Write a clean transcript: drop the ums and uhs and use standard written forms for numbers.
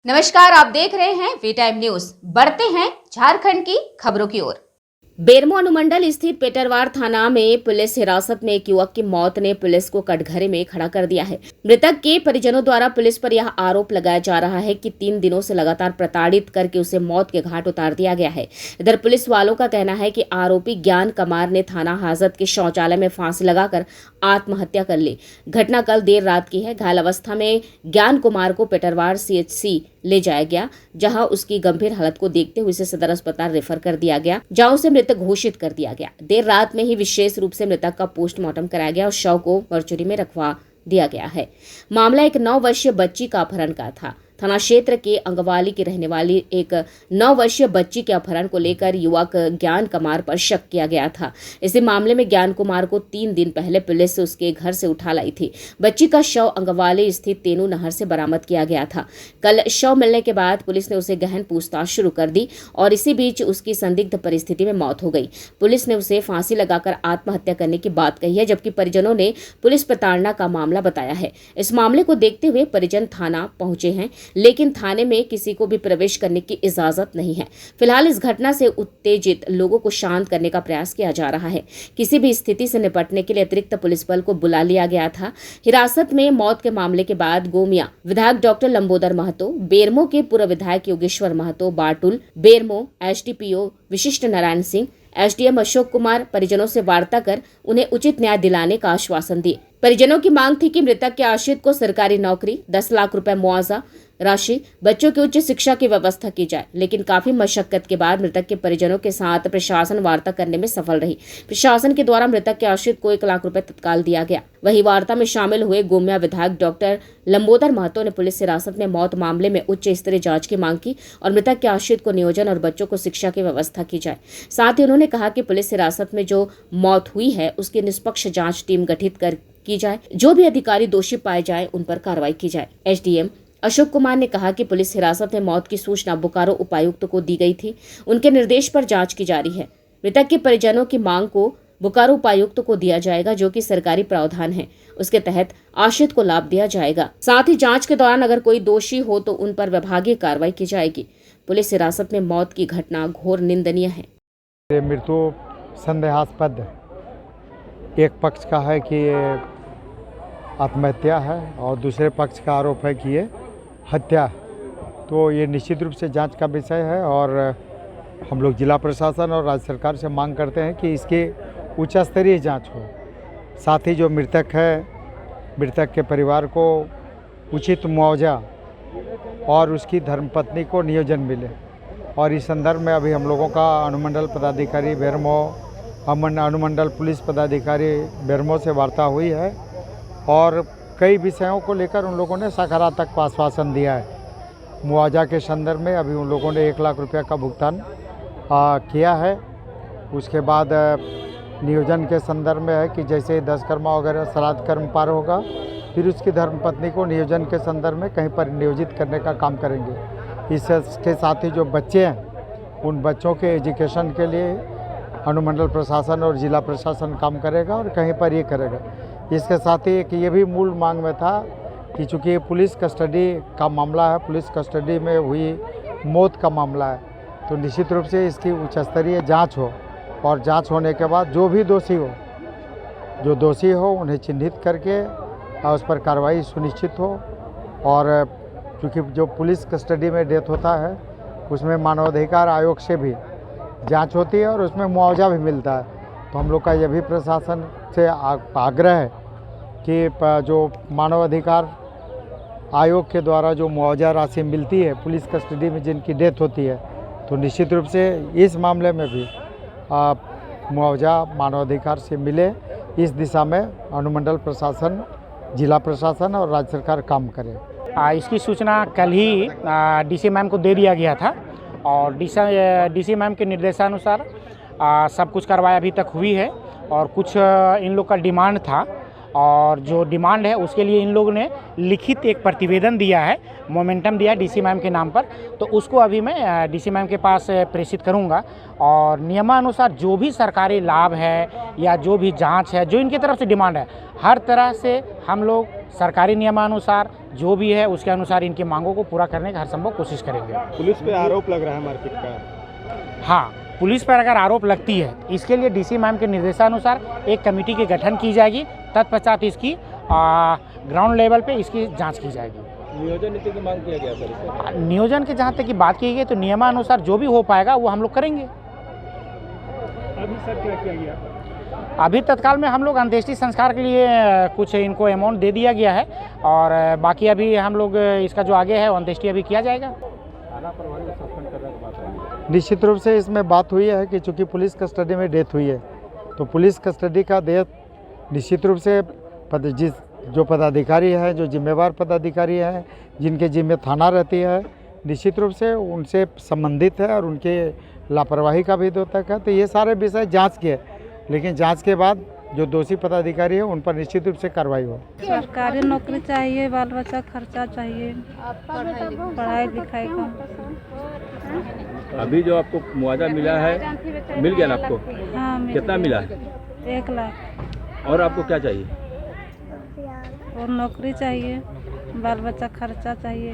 नमस्कार, आप देख रहे हैं वी टाइम न्यूज। बढ़ते हैं झारखंड की खबरों की ओर। बेरमो अनुमंडल स्थित पेटरवार थाना में पुलिस हिरासत में एक युवक की मौत ने पुलिस को कटघरे में खड़ा कर दिया है। मृतक के परिजनों द्वारा पुलिस पर यह आरोप लगाया जा रहा है कि 3 दिनों से लगातार प्रताड़ित करके उसे मौत के घाट उतार दिया गया है। इधर पुलिस वालों का कहना है कि आरोपी ज्ञान कमार ने थाना हाजत के शौचालय में फांसी लगाकर आत्महत्या कर ली। घटना कल देर रात की है। घायल अवस्था में ज्ञान कुमार को पेटरवार CHC ले जाया गया, जहां उसकी गंभीर हालत को देखते हुए उसे सदर अस्पताल रेफर कर दिया गया, जहां उसे मृतक घोषित कर दिया गया। देर रात में ही विशेष रूप से मृतक का पोस्टमार्टम कराया गया और शव को मर्चुरी में रखवा दिया गया है। मामला एक 9 वर्षीय बच्ची का अपहरण का था। थाना क्षेत्र के अंगवाली की रहने वाली एक 9 वर्षीय बच्ची के अपहरण को लेकर युवक ज्ञान कुमार पर शक किया गया था। इसी मामले में ज्ञान कुमार को 3 दिन पहले पुलिस उसके घर से उठा लाई थी। बच्ची का शव अंगवाली स्थित तेनू नहर से बरामद किया गया था। कल शव मिलने के बाद पुलिस ने उसे गहन पूछताछ शुरू कर दी और इसी बीच उसकी संदिग्ध परिस्थिति में मौत हो गई। पुलिस ने उसे फांसी लगाकर आत्महत्या करने की बात कही है, जबकि परिजनों ने पुलिस प्रताड़ना का मामला बताया है। इस मामले को देखते हुए परिजन थाना पहुंचे हैं, लेकिन थाने में किसी को भी प्रवेश करने की इजाजत नहीं है। फिलहाल इस घटना से उत्तेजित लोगों को शांत करने का प्रयास किया जा रहा है। किसी भी स्थिति से निपटने के लिए अतिरिक्त पुलिस बल को बुला लिया गया था। हिरासत में मौत के मामले के बाद गोमिया विधायक डॉक्टर लंबोदर महतो, बेरमो के पूर्व विधायक योगेश्वर महतो, बाटुल, बेरमो SDPO विशिष्ट नारायण सिंह, SDM अशोक कुमार परिजनों से वार्ता कर उन्हें उचित न्याय दिलाने का आश्वासन दिए। परिजनों की मांग थी कि मृतक के आश्रित को सरकारी नौकरी, 10 लाख रुपए मुआवजा राशि, बच्चों की उच्च शिक्षा की व्यवस्था की जाए। लेकिन काफी मशक्कत के बाद मृतक के परिजनों के साथ प्रशासन वार्ता करने में सफल रही। प्रशासन के द्वारा मृतक के आश्रित को 1 लाख रुपए तत्काल दिया गया। वही वार्ता में शामिल हुए गोमिया विधायक डॉक्टर लंबोदर महतो ने पुलिस हिरासत में मौत मामले में उच्च स्तरीय जांच की मांग की और मृतक के आश्रित को नियोजन और बच्चों को शिक्षा की व्यवस्था की जाए। साथ ही उन्होंने कहा कि पुलिस हिरासत में जो मौत हुई है उसकी निष्पक्ष जांच टीम गठित की जाए। जो भी अधिकारी दोषी पाए जाए उन पर कार्रवाई की जाए। SDM अशोक कुमार ने कहा कि पुलिस हिरासत में मौत की सूचना बोकारो उपायुक्त को दी गई थी। उनके निर्देश पर जांच की जा रही है। मृतक के परिजनों की मांग को बोकारो उपायुक्त को दिया जाएगा, जो कि सरकारी प्रावधान है। उसके तहत आश्रित को लाभ दिया जाएगा। साथ ही जांच के दौरान अगर कोई दोषी हो तो उन पर विभागीय कार्रवाई की जाएगी। पुलिस हिरासत में मौत की घटना घोर निंदनीय है। मृत्यु संदेहास्पद एक पक्ष का है कि ये आत्महत्या है और दूसरे पक्ष का आरोप है कि ये हत्या है। तो ये निश्चित रूप से जांच का विषय है और हम लोग जिला प्रशासन और राज्य सरकार से मांग करते हैं कि इसकी उच्च स्तरीय जांच हो। साथ ही जो मृतक है, मृतक के परिवार को उचित मुआवजा और उसकी धर्मपत्नी को नियोजन मिले। और इस संदर्भ में अभी हम लोगों का अनुमंडल पदाधिकारी बेरमो, अनुमंडल पुलिस पदाधिकारी बेरमो से वार्ता हुई है और कई विषयों को लेकर उन लोगों ने सकारात्मक आश्वासन दिया है। मुआवजा के संदर्भ में अभी उन लोगों ने 1 लाख रुपये का भुगतान किया है। उसके बाद नियोजन के संदर्भ में है कि जैसे 10 कर्मा वगैरह श्राद्ध कर्म पार होगा, फिर उसकी धर्मपत्नी को नियोजन के संदर्भ में कहीं पर नियोजित करने का काम करेंगे। इसके साथ ही जो बच्चे हैं उन बच्चों के एजुकेशन के लिए अनुमंडल प्रशासन और जिला प्रशासन काम करेगा और कहीं पर ये करेगा। इसके साथ ही एक ये भी मूल मांग में था कि चूँकि पुलिस कस्टडी का मामला है, पुलिस कस्टडी में हुई मौत का मामला है, तो निश्चित रूप से इसकी उच्च स्तरीय जाँच हो और जाँच होने के बाद जो भी दोषी हो उन्हें चिन्हित करके और उस पर कार्रवाई सुनिश्चित हो। और चूँकि जो पुलिस कस्टडी में डेथ होता है उसमें मानवाधिकार आयोग से भी जांच होती है और उसमें मुआवजा भी मिलता है। तो हम लोग का यह भी प्रशासन से आग्रह है कि जो मानवाधिकार आयोग के द्वारा जो मुआवजा राशि मिलती है पुलिस कस्टडी में जिनकी डेथ होती है, तो निश्चित रूप से इस मामले में भी मुआवजा मानवाधिकार से मिले, इस दिशा में अनुमंडल प्रशासन, जिला प्रशासन और राज्य सरकार काम करे। इसकी सूचना कल ही DC मैम को दे दिया गया था और DC मैम के निर्देशानुसार सब कुछ कार्रवाई अभी तक हुई है और कुछ इन लोग का डिमांड था और जो डिमांड है उसके लिए इन लोगों ने लिखित एक प्रतिवेदन दिया है, मोमेंटम दिया है DC मैम के नाम पर। तो उसको अभी मैं DC मैम के पास प्रेषित करूंगा और नियमानुसार जो भी सरकारी लाभ है या जो भी जांच है, जो इनकी तरफ से डिमांड है, हर तरह से हम लोग सरकारी नियमानुसार जो भी है उसके अनुसार इनकी मांगों को पूरा करने का हर संभव कोशिश करेंगे। पुलिस पे आरोप लग रहा है मारपीट का। हाँ, पुलिस पर अगर आरोप लगती है इसके लिए डीसी मैम के निर्देशानुसार एक कमेटी की गठन की जाएगी, तत्पश्चात इसकी ग्राउंड लेवल पे इसकी जांच की जाएगी। नियोजन नीति की मांग किया गया सर इससे। नियोजन के जहाँ तक की बात की गई तो नियमानुसार जो भी हो पाएगा वो हम लोग करेंगे। अभी सर क्या किया गया? अभी तत्काल में हम लोग अंत्येष्टि संस्कार के लिए कुछ इनको अमाउंट दे दिया गया है और बाकी अभी हम लोग इसका जो आगे है वो अंत्येष्टि अभी किया जाएगा। थाना प्रभारी को सस्पेंड करने की बात है। निश्चित रूप से इसमें बात हुई है कि चूँकि पुलिस कस्टडी में डेथ हुई है तो पुलिस कस्टडी का डेथ निश्चित रूप से जो पदाधिकारी है, जो जिम्मेवार पदाधिकारी है, जिनके जिम्मे थाना रहती है, निश्चित रूप से उनसे संबंधित है और उनके लापरवाही का भी द्योतक है। तो ये सारे विषय जांच के, लेकिन जांच के बाद जो दोषी पदाधिकारी है उन पर निश्चित रूप से कार्रवाई हो। सरकारी नौकरी चाहिए, बाल बच्चा खर्चा चाहिए, पढ़ाई लिखाई का। अभी जो आपको मुआवजा मिला है, मिल गया ना आपको? हाँ, कितना मिला है? 1 लाख। और आपको क्या चाहिए? और नौकरी चाहिए, बाल बच्चा खर्चा चाहिए।